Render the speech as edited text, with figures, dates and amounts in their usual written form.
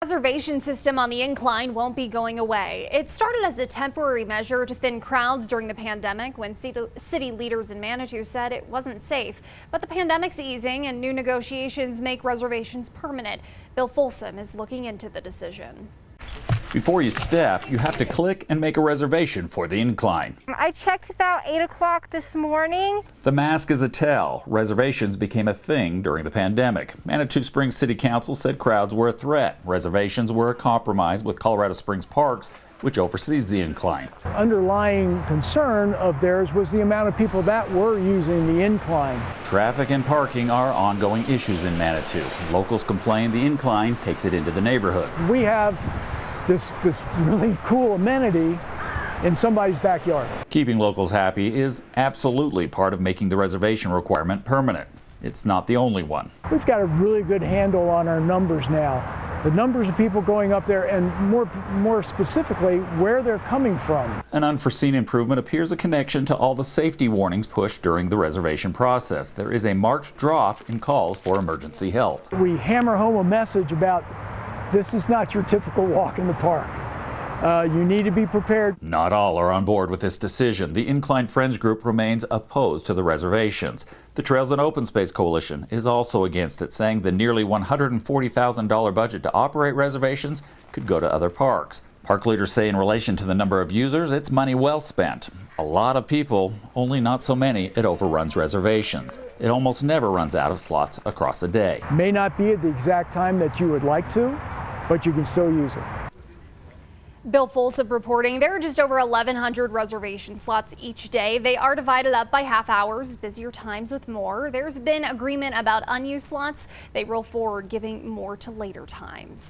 Reservation system on the Incline won't be going away. It started as a temporary measure to thin crowds during the pandemic when city leaders in Manitou said it wasn't safe. But the pandemic's easing and new negotiations make reservations permanent. Bill Folsom is looking into the decision. Before you step, you have to click and make a reservation for the Incline. I checked about 8 o'clock this morning. The mask is a tell. Reservations became a thing during the pandemic. Manitou Springs City Council said crowds were a threat. Reservations were a compromise with Colorado Springs Parks, which oversees the Incline. Underlying concern of theirs was the amount of people that were using the Incline. Traffic and parking are ongoing issues in Manitou. Locals complain the Incline takes it into the neighborhood. We have this really cool amenity in somebody's backyard. Keeping locals happy is absolutely part of making the reservation requirement permanent. It's not the only one. We've got a really good handle on our numbers now. The numbers of people going up there and more specifically where they're coming from. An unforeseen improvement appears a connection to all the safety warnings pushed during the reservation process. There is a marked drop in calls for emergency help. We hammer home a message about this is not your typical walk in the park. You need to be prepared. Not all are on board with this decision. The Incline Friends Group remains opposed to the reservations. The Trails and Open Space Coalition is also against it, saying the nearly $140,000 budget to operate reservations could go to other parks. Park leaders say in relation to the number of users, it's money well spent. A lot of people, only not so many, it overruns reservations. It almost never runs out of slots across the day. May not be at the exact time that you would like to, but you can still use it. Bill Folsom reporting there are just over 1,100 reservation slots each day. They are divided up by half hours, busier times with more. There's been agreement about unused slots. They roll forward, giving more to later times.